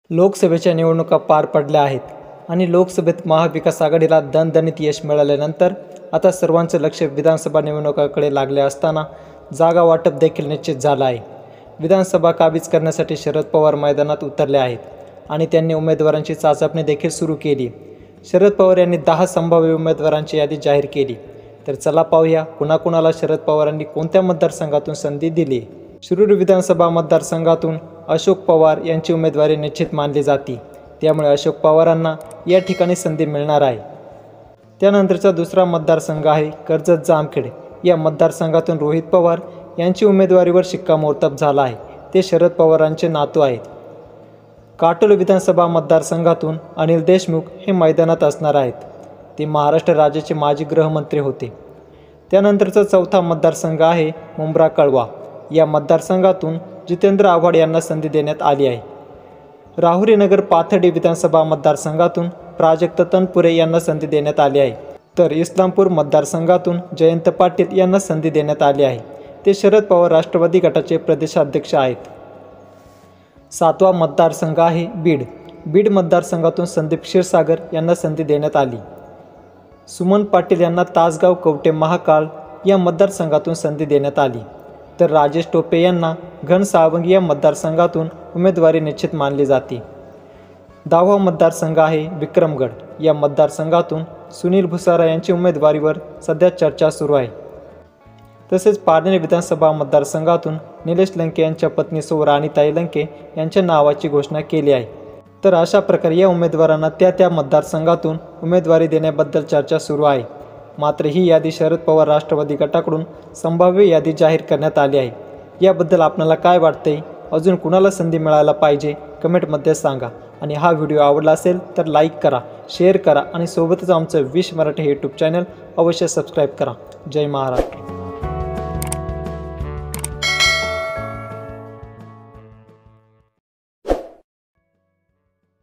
लोकसभेच्या निवडणुका पार पडल्या आहेत आणि लोकसभेत महाविकास आघाडीला दणदणीत यश मिळाल्यानंतर आता सर्वांचं लक्ष विधानसभा निवडणुकाकडे लागले असताना जागा वाटप देखील निश्चित झालं आहे। विधानसभा काबीज करण्यासाठी शरद पवार मैदानात उतरले आहेत आणि त्यांनी उमेदवारांची चाचपणी देखील सुरू केली। शरद पवार यांनी 10 संभाव्य उमेदवारांची यादी जाहीर केली। तर चला पाहूया कुणाकुणाला शरद पवारांनी कोणत्या मतदारसंघातून संधी दिली। शिरूर विधानसभा मतदारसंघातून अशोक पवार यांची उमेदवारी निश्चित मानली जाते, त्यामुळे अशोक पवारांना या ठिकाणी संधी मिळणार आहे। त्यानंतरचा दुसरा मतदारसंघ आहे कर्जत जामखेड। या मतदारसंघातून रोहित पवार यांची उमेदवारीवर शिक्कामोर्तब झाला आहे। ते शरद पवारांचे नातू आहेत। काटोल विधानसभा मतदारसंघातून अनिल देशमुख हे मैदानात असणार आहेत। ते महाराष्ट्र राज्याचे माजी गृहमंत्री होते। त्यानंतरचा चौथा मतदारसंघ आहे मुंब्रा कळवा। या मतदारसंघातून जितेंद्र आव्हाड यांना संधी देण्यात आली आहे। राहुरी नगर पाथर्डी विधानसभा मतदारसंघातून प्राजक्त तनपुरे यांना संधी देण्यात आली आहे। तर इस्लामपूर मतदारसंघातून जयंत पाटील यांना संधी देण्यात आली आहे। ते शरद पवार राष्ट्रवादी गटाचे प्रदेशाध्यक्ष आहेत। सातवा मतदारसंघ आहे बीड। बीड मतदारसंघातून संदीप क्षीरसागर यांना संधी देण्यात आली। सुमन पाटील यांना तासगाव कवठे महाकाळ या मतदारसंघातून संधी देण्यात आली। तर राजेश टोपे यांना घनसावंगी या मतदारसंघातून उमेदवारी निश्चित मानली जाते। 10वा मतदारसंघ आहे विक्रमगड। या मतदारसंघातून सुनील भुसारा यांची उमेदवारीवर सध्या चर्चा सुरू आहे। तसेच पारनेर विधानसभा मतदारसंघातून निलेश लंके यांच्या पत्नी सौ राणीताई लंके यांच्या नावाची घोषणा केली आहे। तर अशा प्रकारे या उमेदवारांना त्या मतदारसंघातून उमेदवारी देण्याबद्दल चर्चा सुरू आहे। मात्र ही यादी शरद पवार राष्ट्रवादी गटाकडून संभाव्य यादी जाहीर करण्यात आली आहे। याबद्दल आपल्याला काय वाटते? अजून कुणाला संधी मिळायला पाहिजे कमेंटमध्ये सांगा। आणि हा व्हिडिओ आवडला असेल तर लाईक करा, शेअर करा आणि सोबतच आमचं विश मराठी यूट्यूब चॅनल अवश्य सबस्क्राईब करा। जय महाराष्ट्र।